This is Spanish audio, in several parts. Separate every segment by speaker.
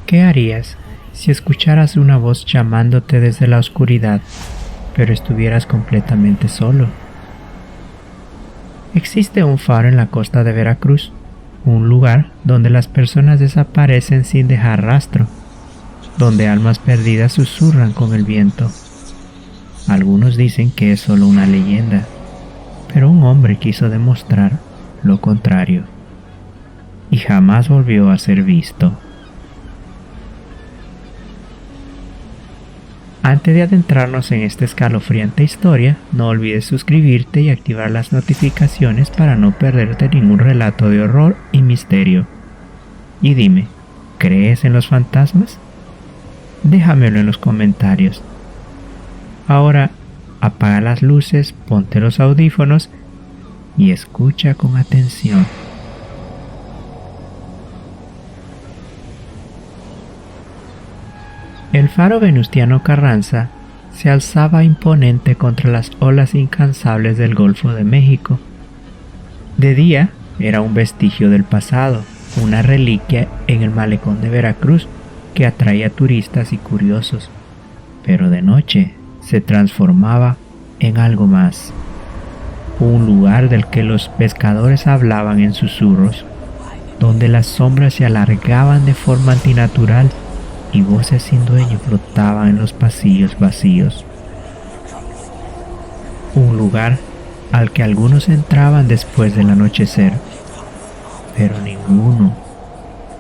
Speaker 1: ¿Qué harías si escucharas una voz llamándote desde la oscuridad, pero estuvieras completamente solo? Existe un faro en la costa de Veracruz, un lugar donde las personas desaparecen sin dejar rastro, donde almas perdidas susurran con el viento. Algunos dicen que es solo una leyenda, pero un hombre quiso demostrar lo contrario, y jamás volvió a ser visto. Antes de adentrarnos en esta escalofriante historia, no olvides suscribirte y activar las notificaciones para no perderte ningún relato de horror y misterio. Y dime, ¿crees en los fantasmas? Déjamelo en los comentarios. Ahora, apaga las luces, ponte los audífonos y escucha con atención. El faro venustiano Carranza se alzaba imponente contra las olas incansables del Golfo de México. De día era un vestigio del pasado, una reliquia en el malecón de Veracruz que atraía turistas y curiosos, pero de noche se transformaba en algo más, un lugar del que los pescadores hablaban en susurros, donde las sombras se alargaban de forma antinatural y voces sin dueño flotaban en los pasillos vacíos. Un lugar al que algunos entraban después del anochecer, pero ninguno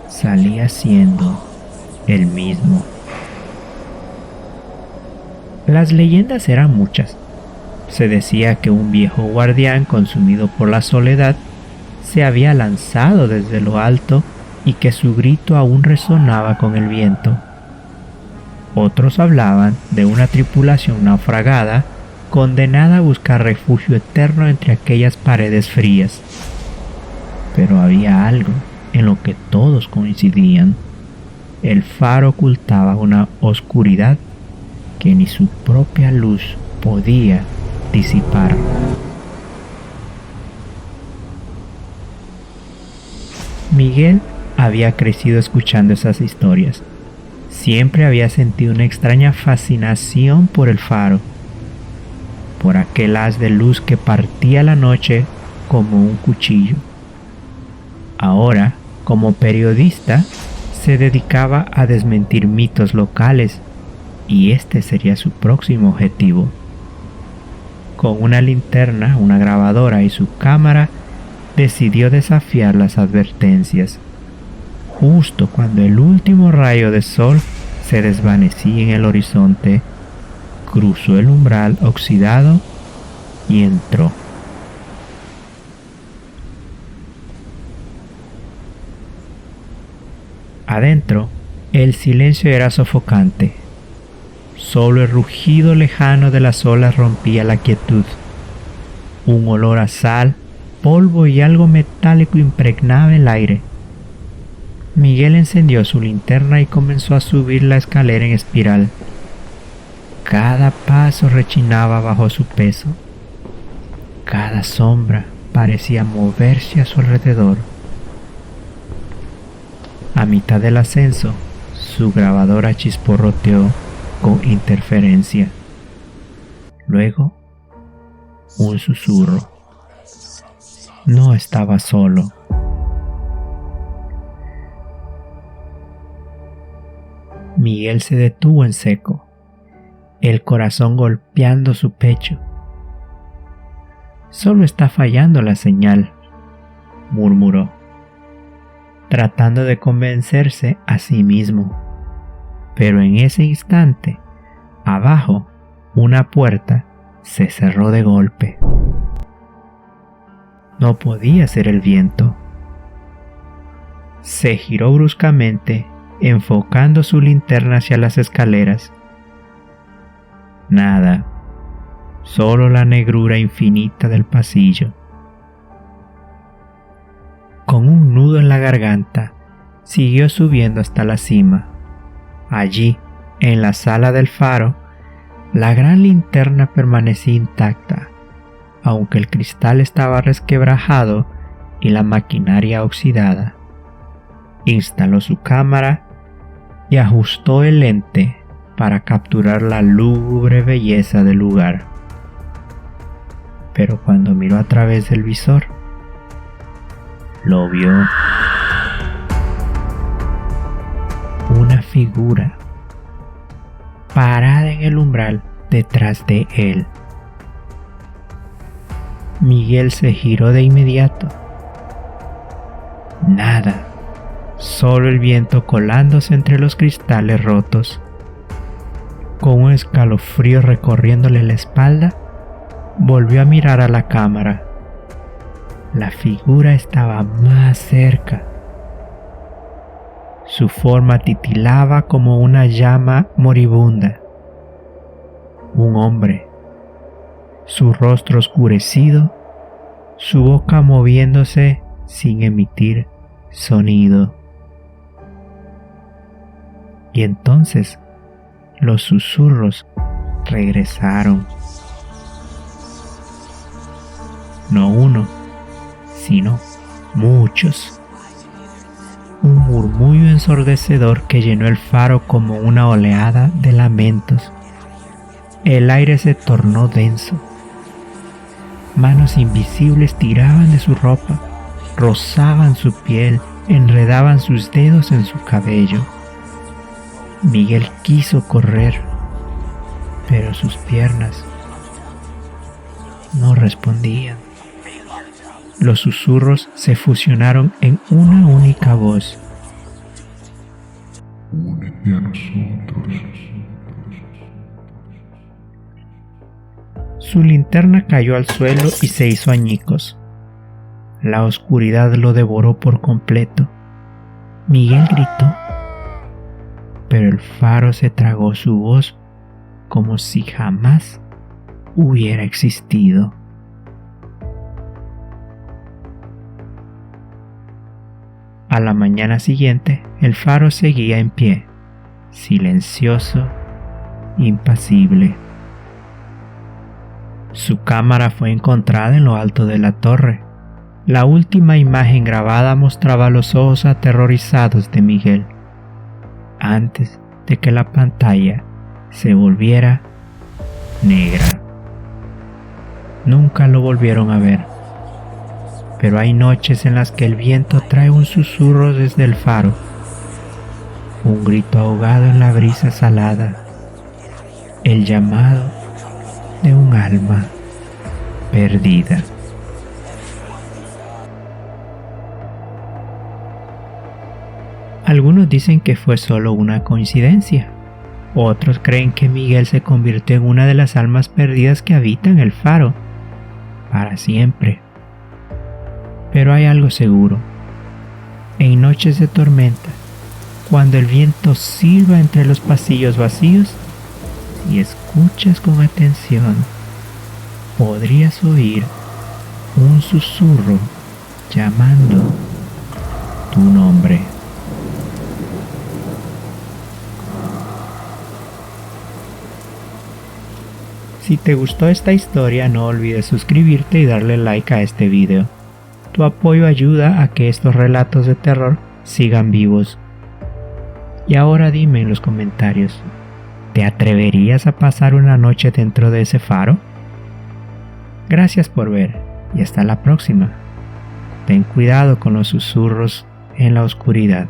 Speaker 1: salía siendo el mismo. Las leyendas eran muchas. Se decía que un viejo guardián consumido por la soledad se había lanzado desde lo alto y que su grito aún resonaba con el viento. Otros hablaban de una tripulación naufragada condenada a buscar refugio eterno entre aquellas paredes frías. Pero había algo en lo que todos coincidían. El faro ocultaba una oscuridad que ni su propia luz podía disipar. Miguel había crecido escuchando esas historias. Siempre había sentido una extraña fascinación por el faro, por aquel haz de luz que partía la noche como un cuchillo. Ahora, como periodista, se dedicaba a desmentir mitos locales y este sería su próximo objetivo. Con una linterna, una grabadora y su cámara, decidió desafiar las advertencias. Justo cuando el último rayo de sol se desvanecía en el horizonte, cruzó el umbral oxidado y entró. Adentro, el silencio era sofocante. Solo el rugido lejano de las olas rompía la quietud. Un olor a sal, polvo y algo metálico impregnaba el aire. Miguel encendió su linterna y comenzó a subir la escalera en espiral. Cada paso rechinaba bajo su peso. Cada sombra parecía moverse a su alrededor. A mitad del ascenso, su grabadora chisporroteó con interferencia. Luego, un susurro. No estaba solo. Miguel se detuvo en seco, el corazón golpeando su pecho. Solo está fallando la señal, murmuró, tratando de convencerse a sí mismo. Pero en ese instante, abajo, una puerta se cerró de golpe. No podía ser el viento. Se giró bruscamente, enfocando su linterna hacia las escaleras. Nada, solo la negrura infinita del pasillo. Con un nudo en la garganta, siguió subiendo hasta la cima. Allí, en la sala del faro, la gran linterna permanecía intacta, aunque el cristal estaba resquebrajado y la maquinaria oxidada. Instaló su cámara y ajustó el lente para capturar la lúgubre belleza del lugar. Pero cuando miró a través del visor, lo vio. Una figura parada en el umbral detrás de él. Miguel se giró de inmediato. Nada, solo el viento colándose entre los cristales rotos. Con un escalofrío recorriéndole la espalda, volvió a mirar a la cámara. La figura estaba más cerca. Su forma titilaba como una llama moribunda. Un hombre, su rostro oscurecido, su boca moviéndose sin emitir sonido. Y entonces los susurros regresaron. No uno, sino muchos. Un murmullo ensordecedor que llenó el faro como una oleada de lamentos. El aire se tornó denso. Manos invisibles tiraban de su ropa, rozaban su piel, enredaban sus dedos en su cabello. Miguel quiso correr, pero sus piernas no respondían. Los susurros se fusionaron en una única voz. Únete a nosotros. Su linterna cayó al suelo y se hizo añicos. La oscuridad lo devoró por completo. Miguel gritó, pero el faro se tragó su voz como si jamás hubiera existido. A la mañana siguiente, el faro seguía en pie, silencioso, impasible. Su cámara fue encontrada en lo alto de la torre. La última imagen grabada mostraba los ojos aterrorizados de Miguel, antes de que la pantalla se volviera negra. Nunca lo volvieron a ver. Pero hay noches en las que el viento trae un susurro desde el faro, un grito ahogado en la brisa salada, el llamado de un alma perdida. Algunos dicen que fue solo una coincidencia. Otros creen que Miguel se convirtió en una de las almas perdidas que habitan el faro para siempre. Pero hay algo seguro. En noches de tormenta, cuando el viento silba entre los pasillos vacíos, si escuchas con atención, podrías oír un susurro llamando tu nombre. Si te gustó esta historia, no olvides suscribirte y darle like a este video. Tu apoyo ayuda a que estos relatos de terror sigan vivos. Y ahora dime en los comentarios, ¿te atreverías a pasar una noche dentro de ese faro? Gracias por ver y hasta la próxima. Ten cuidado con los susurros en la oscuridad.